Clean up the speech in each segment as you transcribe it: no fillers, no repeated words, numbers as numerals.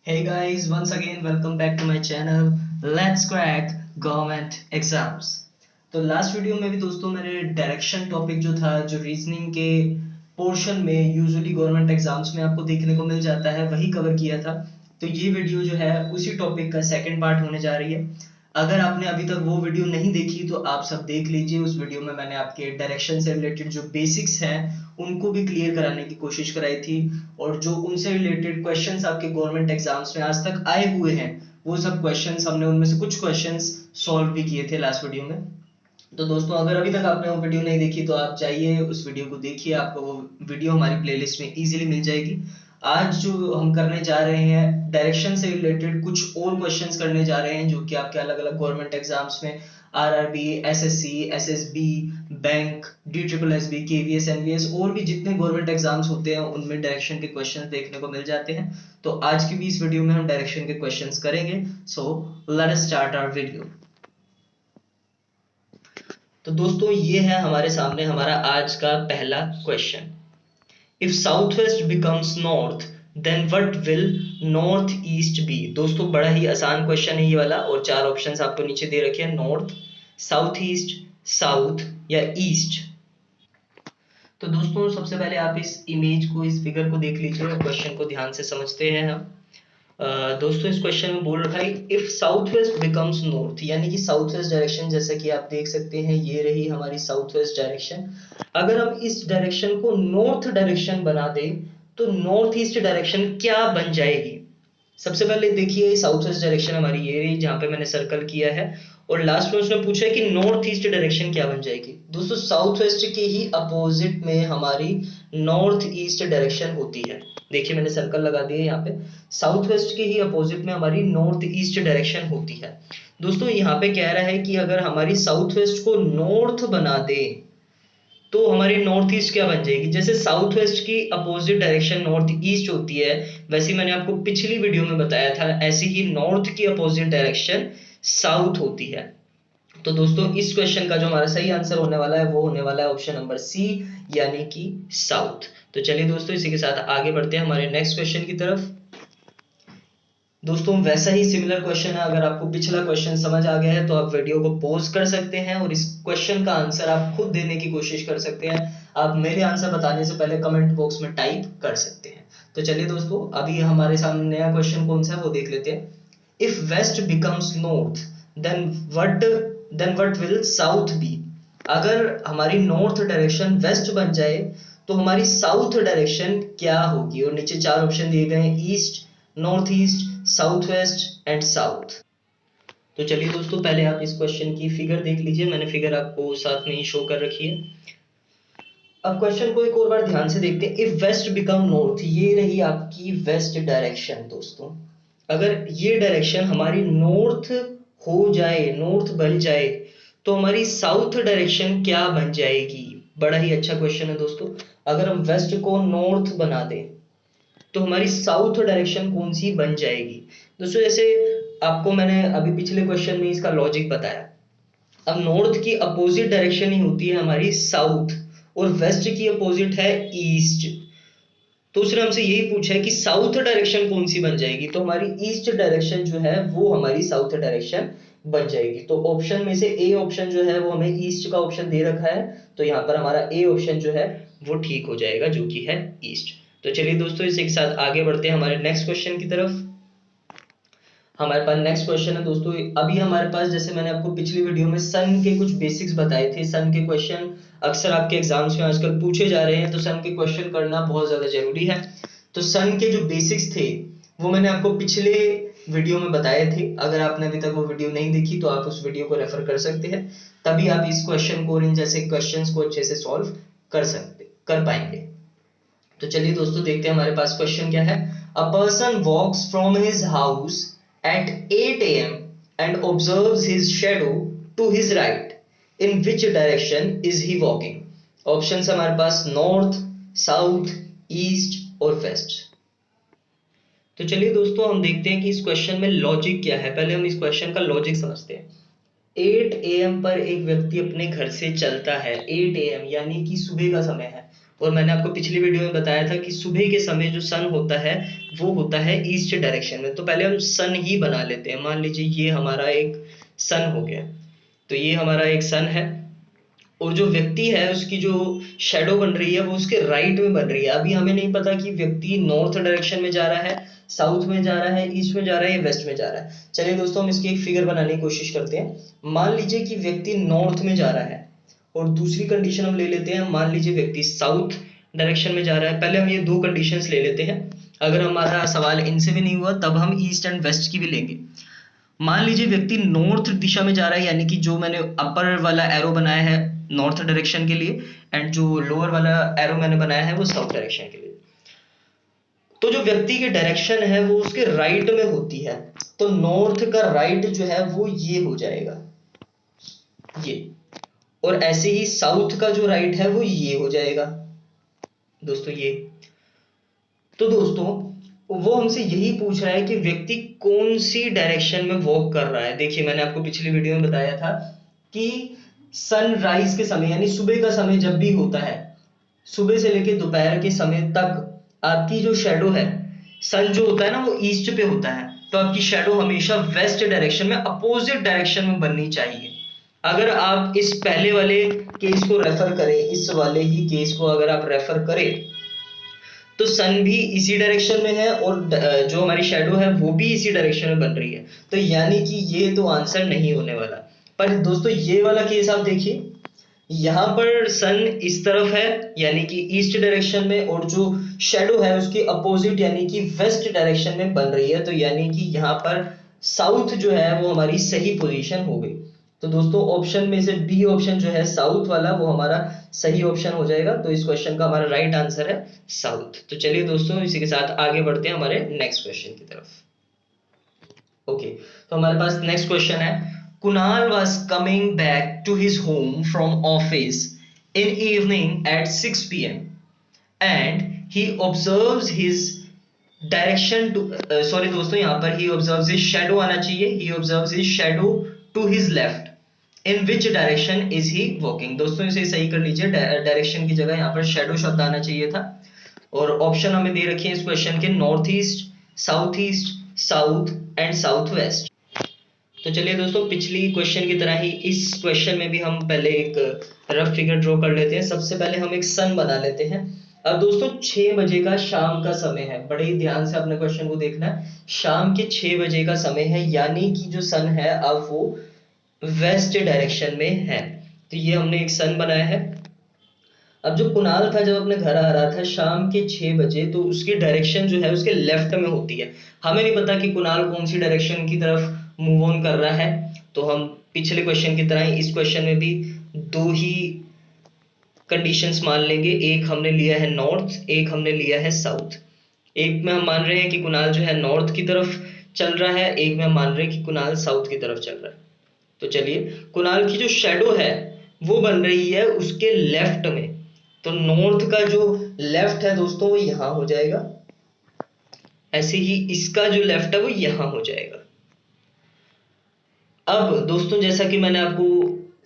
Hey guys, once again welcome back to my channel. Let's crack government exams. तो last video में भी दोस्तों मैंने डायरेक्शन टॉपिक जो था जो रीजनिंग के पोर्शन में यूजुअली गवर्नमेंट एग्जाम्स में आपको देखने को मिल जाता है वही कवर किया था। तो ये वीडियो जो है उसी टॉपिक का सेकंड पार्ट होने जा रही है। अगर आपने अभी तक वो वीडियो नहीं देखी तो आप सब देख लीजिए। उस वीडियो में मैंने आपके डायरेक्शन से रिलेटेड जो बेसिक्स हैं उनको भी क्लियर कराने की कोशिश कराई थी, और जो उनसे रिलेटेड क्वेश्चंस आपके गवर्नमेंट एग्जाम्स में आज तक आए हुए हैं वो सब क्वेश्चंस हमने उनमें से कुछ क्वेश्चंस सॉल्व भी किए थे लास्ट वीडियो में। तो दोस्तों अगर अभी तक आपने वो वीडियो नहीं देखी तो आप जाइए उस वीडियो को देखिए, आपको वो वीडियो हमारी प्लेलिस्ट में इजीली मिल जाएगी। आज जो हम करने जा रहे हैं डायरेक्शन से रिलेटेड कुछ और क्वेश्चंस करने जा रहे हैं जो कि आपके अलग अलग गवर्नमेंट एग्जाम्स में RRB, SSC, SSB, bank, D triple S B, KVS, NVS और भी जितने गवर्नमेंट एग्जाम्स होते हैं उनमें डायरेक्शन के क्वेश्चंस देखने को मिल जाते हैं। तो आज की भी इस वीडियो में हम डायरेक्शन के क्वेश्चंस करेंगे। So let us start our video. तो दोस्तों ये है हमारे सामने हमारा आज का पहला question. If south west becomes north then what will north east be. दोस्तों बड़ा ही आसान क्वेश्चन है ये वाला, और चार ऑप्शंस आपको नीचे दे रखे हैं, नॉर्थ, साउथ ईस्ट, साउथ या ईस्ट। तो दोस्तों सबसे पहले आप इस इमेज को, इस फिगर को देख लीजिए और क्वेश्चन को ध्यान से समझते हैं हम। दोस्तों इस क्वेश्चन में बोल रखा है if south west becomes north, यानी कि साउथ वेस्ट डायरेक्शन, जैसा कि आप देख सकते हैं ये रही हमारी साउथ वेस्ट डायरेक्शन। अगर हम इस डायरेक्शन को नॉर्थ डायरेक्शन बना दें तो नॉर्थ ईस्ट डायरेक्शन क्या बन जाएगी। सबसे पहले देखिए साउथ वेस्ट डायरेक्शन हमारी ये रही जहां पे मैंने सर्कल किया है, और लास्ट में उसने पूछा है कि नॉर्थ ईस्ट डायरेक्शन क्या बन जाएगी। दोस्तों साउथ वेस्ट के ही अपोजिट में हमारी नॉर्थ ईस्ट डायरेक्शन होती है। देखिए मैंने सर्कल लगा दिया यहाँ पे, साउथ वेस्ट के ही अपोजिट में हमारी नॉर्थ ईस्ट डायरेक्शन होती है। दोस्तों यहाँ पे कह रहा है कि अगर हमारी साउथ वेस्ट को नॉर्थ बना दे तो हमारी नॉर्थ ईस्ट क्या बन जाएगी। जैसे साउथ वेस्ट की अपोजिट डायरेक्शन नॉर्थ ईस्ट होती है, वैसे मैंने आपको पिछली वीडियो में बताया था ऐसे ही नॉर्थ की अपोजिट डायरेक्शन साउथ होती है। तो दोस्तों इस क्वेश्चन का जो हमारा सही आंसर होने वाला है वो होने वाला है ऑप्शन नंबर सी, यानी कि साउथ। तो चलिए दोस्तों इसी के साथ आगे बढ़ते हैं हमारे नेक्स्ट क्वेश्चन की तरफ। दोस्तों वैसा ही सिमिलर क्वेश्चन है, अगर आपको पिछला क्वेश्चन समझ आ गया है तो आप वीडियो को पॉज कर सकते हैं और इस क्वेश्चन का आंसर आप खुद देने की कोशिश कर सकते हैं। आप मेरे आंसर बताने से पहले कमेंट बॉक्स में टाइप कर सकते हैं। तो चलिए दोस्तों अभी हमारे सामने नया क्वेश्चन कौन सा है वो देख लेते हैं। If west becomes north then what will south be. अगर हमारी नॉर्थ डायरेक्शन वेस्ट बन जाए तो हमारी साउथ डायरेक्शन क्या होगी, और नीचे चार ऑप्शन दिए गए हैं, east, north east, south west and south. तो चलिए दोस्तों पहले आप इस क्वेश्चन की फिगर देख लीजिए, मैंने फिगर आपको साथ में ही शो कर रखी है। अब क्वेश्चन को एक और बार ध्यान से देखते हैं। इफ वेस्ट बिकम नॉर्थ, ये रही आपकी वेस्ट डायरेक्शन। दोस्तों अगर ये डायरेक्शन हमारी नॉर्थ हो जाए, नॉर्थ बन जाए, तो हमारी साउथ डायरेक्शन क्या बन जाएगी। बड़ा ही अच्छा क्वेश्चन है दोस्तों। अगर हम वेस्ट को नॉर्थ बना दें तो हमारी साउथ डायरेक्शन कौन सी बन जाएगी। दोस्तों जैसे आपको मैंने अभी पिछले क्वेश्चन में इसका लॉजिक बताया, अब नॉर्थ की अपोजिट डायरेक्शन ही होती है हमारी साउथ, और वेस्ट की अपोजिट है ईस्ट। तो उसने हमसे यही पूछा है कि साउथ डायरेक्शन कौन सी बन जाएगी, तो हमारी ईस्ट डायरेक्शन जो है वो हमारी साउथ डायरेक्शन बन जाएगी। तो ऑप्शन में से ए ऑप्शन जो है वो हमें ईस्ट का ऑप्शन दे रखा है, तो यहाँ पर हमारा ए ऑप्शन जो है वो ठीक हो जाएगा, जो कि है ईस्ट। तो चलिए दोस्तों इसी के साथ आगे बढ़ते हैं हमारे नेक्स्ट क्वेश्चन की तरफ। हमारे पास नेक्स्ट क्वेश्चन है दोस्तों। अभी हमारे पास, जैसे मैंने आपको पिछली वीडियो में सन के कुछ बेसिक्स बताए थे, सन के क्वेश्चन अक्सर आपके एग्जाम्स में आजकल पूछे जा रहे हैं, तो सन के क्वेश्चन करना बहुत ज्यादा जरूरी है। तो सन के जो बेसिक्स थे वो मैंने आपको पिछले वीडियो में बताए थे। अगर आपने अभी तक वो वीडियो नहीं देखी तो आप उस वीडियो को रेफर कर सकते हैं, तभी आप इस क्वेश्चन को और इन जैसे क्वेश्चंस को अच्छे से सॉल्व कर पाएंगे। तो चलिए दोस्तों देखते हैं हमारे पास क्वेश्चन क्या है। A person walks from his house at 8 a.m. and observes his shadow to his right. In which direction is he walking? Options हमारे पास नॉर्थ, साउथ, ईस्ट और वेस्ट। तो चलिए दोस्तों हम देखते हैं कि इस क्वेश्चन में लॉजिक क्या है। पहले हम इस क्वेश्चन का लॉजिक समझते हैं। 8 AM पर एक व्यक्ति अपने घर से चलता है, 8 AM यानी कि सुबह का समय है, और मैंने आपको पिछली वीडियो में बताया था कि सुबह के समय जो सन होता है वो होता है ईस्ट डायरेक्शन में। तो पहले हम सन ही बना लेते हैं। मान लीजिए ये हमारा एक सन हो गया, तो ये हमारा एक सन है और जो व्यक्ति है उसकी जो शेडो बन रही है वो उसके राइट में बन रही है। अभी हमें नहीं पता कि व्यक्ति नॉर्थ डायरेक्शन में जा रहा है, साउथ में जा रहा है, ईस्ट में जा रहा है या वेस्ट में जा रहा है। चलिए दोस्तों हम इसकी एक फिगर बनाने की कोशिश करते हैं। मान लीजिए कि व्यक्ति नॉर्थ में जा रहा है और दूसरी कंडीशन हम ले लेते हैं, मान लीजिए व्यक्ति साउथ डायरेक्शन में जा रहा है। पहले हम ये दो कंडीशंस ले लेते हैं, अगर हमारा सवाल इनसे भी नहीं हुआ तब हम ईस्ट एंड वेस्ट की भी लेंगे। मान लीजिए व्यक्ति नॉर्थ दिशा में जा रहा है, यानी कि जो मैंने अपर वाला एरो बनाया है नॉर्थ डायरेक्शन के लिए एंड जो लोअर वाला एरो मैंने बनाया है वो साउथ डायरेक्शन के लिए। तो जो व्यक्ति की डायरेक्शन है वो उसके राइट में होती है, तो नॉर्थ का राइट जो है वो ये हो जाएगा, ये। और ऐसे ही साउथ का जो राइट है वो ये हो जाएगा दोस्तों, ये। तो दोस्तों वो हमसे यही पूछ रहा है कि व्यक्ति कौन सी डायरेक्शन में वॉक कर रहा है। देखिए मैंने आपको पिछली वीडियो में बताया था कि सनराइज के समय यानी सुबह का समय जब भी होता है, सुबह से लेकर दोपहर के समय तक आपकी जो शेडो है, सन जो होता है ना वो ईस्ट पे होता है, तो आपकी शेडो हमेशा वेस्ट डायरेक्शन में, अपोजिट डायरेक्शन में बननी चाहिए। अगर आप इस पहले वाले केस को रेफर करें, इस वाले ही केस को अगर आप रेफर करें तो सन भी इसी डायरेक्शन में है और जो हमारी शेडो है वो भी इसी डायरेक्शन में बन रही है, तो यानी कि ये तो आंसर नहीं होने वाला। पर दोस्तों ये वाला केस आप देखिए, यहाँ पर सन इस तरफ है यानी कि ईस्ट डायरेक्शन में, और जो शेडो है उसकी अपोजिट यानी कि वेस्ट डायरेक्शन में बन रही है, तो यानी कि यहाँ पर साउथ जो है वो हमारी सही पोजीशन हो गई। तो दोस्तों ऑप्शन में से बी ऑप्शन जो है साउथ वाला वो हमारा सही ऑप्शन हो जाएगा। तो इस क्वेश्चन का हमारा राइट आंसर है साउथ। तो चलिए दोस्तों इसी के साथ आगे बढ़ते हैं हमारे नेक्स्ट क्वेश्चन की तरफ। ओके, तो हमारे पास नेक्स्ट क्वेश्चन है, Kunal was coming back to his home from office in evening at 6 p.m. and he observes his direction to sorry दोस्तों यहाँ पर he observes his shadow आना चाहिए, he observes his shadow to his left. In which direction is he walking? दोस्तों इसे सही कर लीजिए, डायरेक्शन की जगह यहाँ पर शेडो शब्द आना चाहिए था। और ऑप्शन हमें दे रखे हैं इस क्वेश्चन के, north east, south east, south and south west. तो चलिए दोस्तों पिछली क्वेश्चन की तरह ही इस क्वेश्चन में भी हम पहले एक रफ फिगर ड्रॉ कर लेते हैं। सबसे पहले हम एक सन बना लेते हैं। अब दोस्तों 6 बजे का शाम का समय है, बड़े ही ध्यान से अपने क्वेश्चन को देखना है। शाम के 6 बजे का समय है यानी कि जो सन है अब वो वेस्ट डायरेक्शन में है, तो ये हमने एक सन बनाया है। अब जो कुणाल था जब अपने घर आ रहा था शाम के 6 बजे, तो उसकी डायरेक्शन जो है उसके लेफ्ट में होती है। हमें नहीं पता कि कुणाल कौन सी डायरेक्शन की तरफ मूव ऑन कर रहा है, तो हम पिछले क्वेश्चन की तरह ही इस क्वेश्चन में भी दो ही कंडीशंस मान लेंगे, एक हमने लिया है नॉर्थ, एक हमने लिया है साउथ। एक में हम मान रहे हैं कि कुणाल जो है नॉर्थ की तरफ चल रहा है, एक में हम मान रहे हैं कि कुणाल साउथ की तरफ चल रहा है। तो चलिए कुणाल की जो शेडो है वो बन रही है उसके लेफ्ट में, तो नॉर्थ का जो लेफ्ट है दोस्तों वो यहां हो जाएगा, ऐसे ही इसका जो लेफ्ट है वो यहां हो जाएगा। अब दोस्तों जैसा कि मैंने आपको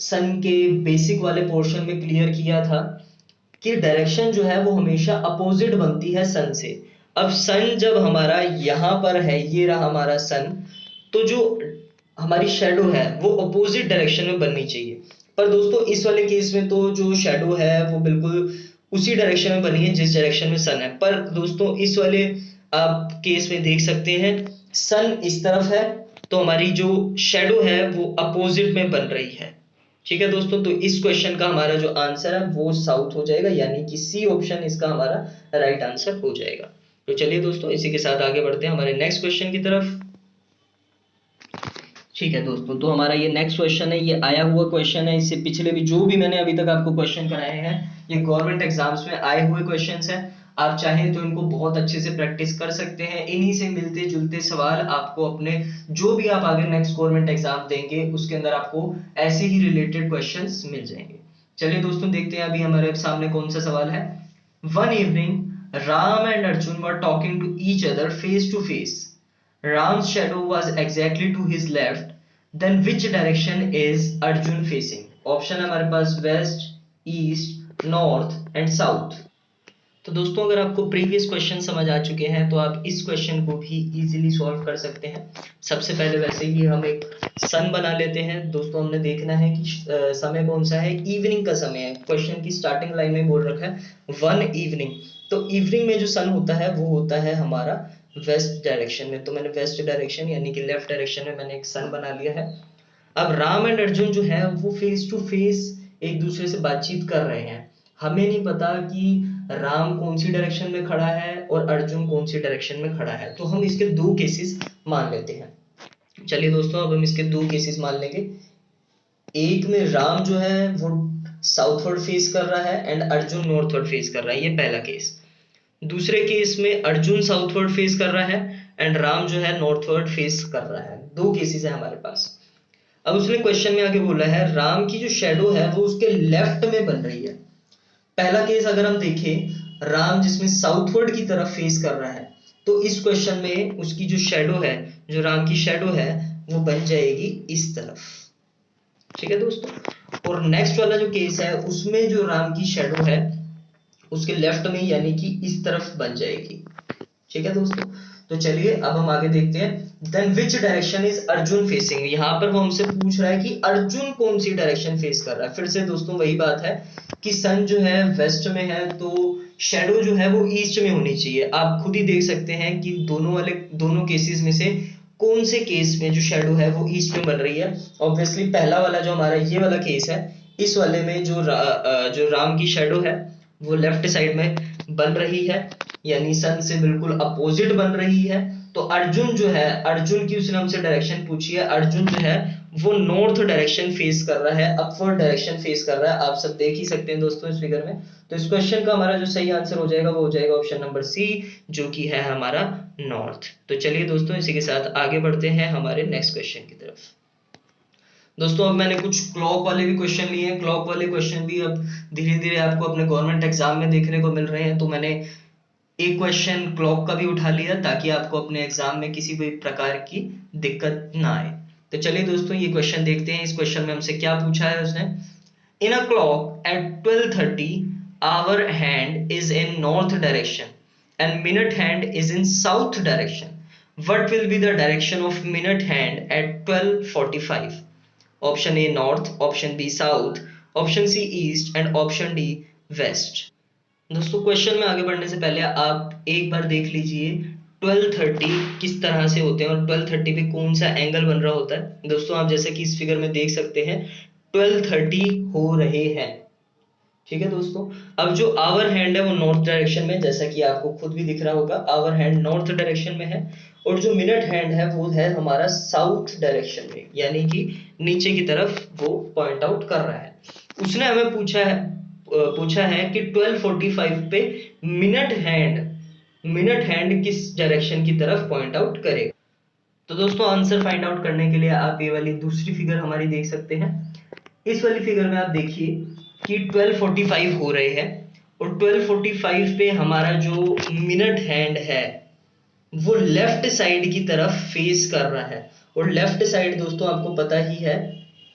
सन के बेसिक वाले पोर्शन में क्लियर किया था कि डायरेक्शन जो है वो हमेशा अपोजिट बनती है सन से। अब सन जब हमारा यहाँ पर है, ये रहा हमारा सन, तो जो हमारी शेडो है वो अपोजिट डायरेक्शन में बननी चाहिए। पर दोस्तों इस वाले केस में तो जो शेडो है वो बिल्कुल उसी डायरेक्शन में बनी है जिस डायरेक्शन में सन है। पर दोस्तों इस वाले आप केस में देख सकते हैं सन इस तरफ है, तो हमारी जो शेडो है वो अपोजिट में बन रही है। ठीक है दोस्तों, तो इस क्वेश्चन का हमारा जो आंसर है वो साउथ हो जाएगा, यानी कि सी ऑप्शन इसका हमारा राइट आंसर हो जाएगा। तो चलिए दोस्तों इसी के साथ आगे बढ़ते हैं हमारे नेक्स्ट क्वेश्चन की तरफ। ठीक है दोस्तों, तो हमारा ये नेक्स्ट क्वेश्चन है, ये आया हुआ क्वेश्चन है। इससे पिछले भी जो भी मैंने अभी तक आपको क्वेश्चन कराए हैं ये गवर्नमेंट एग्जाम्स में आए हुए क्वेश्चंस हैं। आप चाहें तो इनको बहुत अच्छे से प्रैक्टिस कर सकते हैं। इन्हीं से मिलते जुलते सवाल आपको अपने जो भी आप आगे नेक्स्ट गवर्नमेंट एग्जाम देंगे उसके अंदर आपको ऐसे ही रिलेटेड क्वेश्चंस मिल जाएंगे। चलिए दोस्तों देखते हैं अभी हमारे सामने कौन सा सवाल है। One evening Ram and Arjun were talking to each other face to face. Ram's shadow was exactly to his left. Then which direction is Arjun facing? Option है हमारे पास west, east, north and south. तो दोस्तों अगर आपको प्रीवियस क्वेश्चन समझ आ चुके हैं तो आप इस क्वेश्चन को भी इजीली सॉल्व कर सकते हैं। सबसे पहले वैसे ही हम एक सन बना लेते हैं। दोस्तों हमने देखना है कि समय कौन सा है, इवनिंग का समय है। क्वेश्चन की स्टार्टिंग लाइन में बोल रखा है 1 इवनिंग। तो इवनिंग में जो सन होता है वो होता है हमारा वेस्ट डायरेक्शन में। तो मैंने वेस्ट डायरेक्शन यानी कि लेफ्ट डायरेक्शन में मैंने एक सन बना लिया है। अब राम एंड अर्जुन जो है वो फेस टू फेस एक दूसरे से बातचीत कर रहे हैं। हमें नहीं पता कि राम कौन सी डायरेक्शन में खड़ा है और अर्जुन कौन सी डायरेक्शन में खड़ा है, तो हम इसके दो केसेस मान लेते हैं। चलिए दोस्तों अब हम इसके दो केसेस मान लेंगे। एक में राम जो है वो साउथवर्ड फेस कर रहा है एंड अर्जुन नॉर्थवर्ड फेस कर रहा है, ये पहला केस। दूसरे केस में अर्जुन साउथवर्ड फेस कर रहा है एंड राम जो है नॉर्थवर्ड फेस कर रहा है। दो केसेस है हमारे पास। अब उसने क्वेश्चन में आगे बोला है राम की जो शेडो है वो उसके लेफ्ट में बन रही है। पहला केस अगर हम देखें, राम जिसमें साउथवर्ड की तरफ फेस कर रहा है, तो इस क्वेश्चन में उसकी जो शेडो है, जो राम की शेडो है वो बन जाएगी इस तरफ। ठीक है दोस्तों। और नेक्स्ट वाला जो केस है उसमें जो राम की शेडो है उसके लेफ्ट में यानी कि इस तरफ बन जाएगी। ठीक है दोस्तों। तो चलिए अब हम आगे देखते हैं। Then which direction is Arjun facing. यहाँ पर वो हमसे पूछ रहा है कि अर्जुन कौन सी डायरेक्शन फेस कर रहा है। फिर से दोस्तों वही बात है कि सन जो है वेस्ट में है तो शेडो जो है वो ईस्ट में होनी चाहिए। आप खुद ही देख सकते हैं कि दोनों केसेस में से कौन से केस में जो शेडो है वो ईस्ट में बन रही है। ऑब्वियसली पहला वाला जो हमारा ये वाला केस है, इस वाले में जो राम की शेडो है वो लेफ्ट साइड में बन रही है यानी सन से बिल्कुल अपोजिट बन रही है। तो अर्जुन जो है, अर्जुन की उसने हमसे डायरेक्शन पूछी है, अर्जुन जो है वो नॉर्थ डायरेक्शन फेस कर रहा है, अपवर्ड डायरेक्शन फेस कर रहा है। आप सब देख ही सकते हैं दोस्तों इस फिगर में। तो इस क्वेश्चन का हमारा जो सही आंसर हो जाएगा वो हो जाएगा ऑप्शन नंबर सी, जो कि है हमारा नॉर्थ। तो चलिए दोस्तों इसी के साथ आगे बढ़ते हैं हमारे नेक्स्ट क्वेश्चन की तरफ। दोस्तों अब मैंने कुछ क्लॉक वाले भी क्वेश्चन लिए हैं। क्लॉक वाले क्वेश्चन भी अब धीरे धीरे आपको अपने गवर्नमेंट एग्जाम में देखने को मिल रहे हैं। तो मैंने एक क्वेश्चन क्लॉक का भी उठा लिया ताकि आपको अपने एग्जाम में किसी भी प्रकार की दिक्कत ना आए। तो चलिए दोस्तों ये क्वेश्चन देखते हैं। इस क्वेश्चन में हमसे क्या पूछा है उसने। In a clock at 12:30 hour hand is in north direction and minute hand is in south direction. What will be the direction of minute hand at 12:45? Option A north, option B south, option C east and option D west. दोस्तों question में आगे बढ़ने से पहले आप एक बार देख लीजिए 12:30 किस तरह से होते हैं और 12:30 पे कौन सा एंगल बन रहा होता है। दोस्तों आप जैसे कि इस फिगर में देख सकते हैं 12:30 हो रहे हैं। ठीक है दोस्तों। अब जो आवर हैंड है वो नॉर्थ डायरेक्शन में, जैसा कि आपको खुद भी दिख रहा होगा आवर हैंड नॉर्थ डायरेक्शन में है। और जो मिनट हैंड है वो है हमारा साउथ डायरेक्शन में यानी कि नीचे की तरफ वो पॉइंट आउट कर रहा है। उसने हमें पूछा है कि 12:45 पे मिनट हैंड किस डायरेक्शन की तरफ पॉइंट आउट करेगा। तो दोस्तों आंसर फाइंड आउट करने के लिए आप ये वाली दूसरी फिगर हमारी देख सकते हैं। इस वाली फिगर में आप देखिए कि 12:45 हो रहे हैं और 12:45 पे हमारा जो मिनट हैंड है वो लेफ्ट साइड की तरफ फेस कर रहा है। और लेफ्ट साइड दोस्तों आपको पता ही है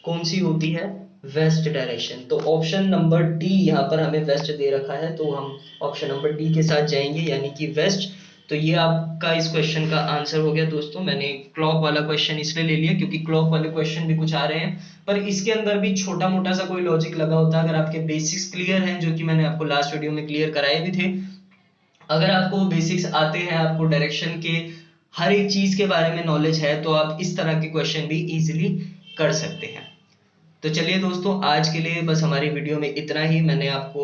कौन सी होती है, वेस्ट डायरेक्शन। तो ऑप्शन नंबर डी यहाँ पर हमें वेस्ट दे रखा है तो हम ऑप्शन नंबर डी के साथ जाएंगे यानी कि वेस्ट। तो ये आपका इस क्वेश्चन का आंसर हो गया दोस्तों। मैंने क्लॉक वाला क्वेश्चन इसलिए ले लिया क्योंकि क्लॉक वाले क्वेश्चन भी कुछ आ रहे हैं पर इसके अंदर भी छोटा मोटा सा कोई लॉजिक लगा होता है। अगर आपके बेसिक्स क्लियर हैं, जो कि मैंने आपको लास्ट वीडियो में क्लियर कराए भी थे, अगर आपको बेसिक्स आते हैं, आपको डायरेक्शन के हर एक चीज के बारे में नॉलेज है, तो आप इस तरह के क्वेश्चन भी इजीली कर सकते हैं। तो चलिए दोस्तों आज के लिए बस हमारी वीडियो में इतना ही। मैंने आपको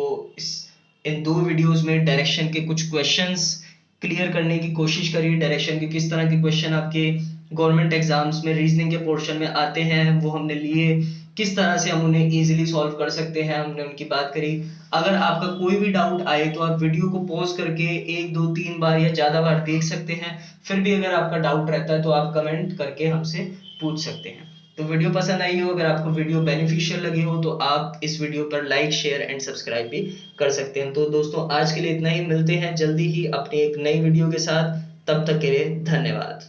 इन दो वीडियोस में डायरेक्शन के कुछ क्वेश्चंस क्लियर करने की कोशिश करी। डायरेक्शन के किस तरह के क्वेश्चन आपके गवर्नमेंट एग्जाम्स में रीजनिंग के पोर्शन में आते हैं वो हमने लिए, किस तरह से हम उन्हें इजीली सॉल्व कर सकते हैं हमने उनकी बात करी। अगर आपका कोई भी डाउट आए तो आप वीडियो को पॉज करके 1 2 3 बार या ज्यादा बार देख सकते हैं। फिर भी अगर आपका डाउट रहता है तो आप कमेंट करके हमसे पूछ सकते हैं। तो वीडियो पसंद आई हो, अगर आपको वीडियो बेनिफिशियल लगी हो तो आप इस वीडियो पर लाइक शेयर एंड सब्सक्राइब भी कर सकते हैं। तो दोस्तों आज के लिए इतना ही, मिलते हैं जल्दी ही अपनी एक नई वीडियो के साथ। तब तक के लिए धन्यवाद।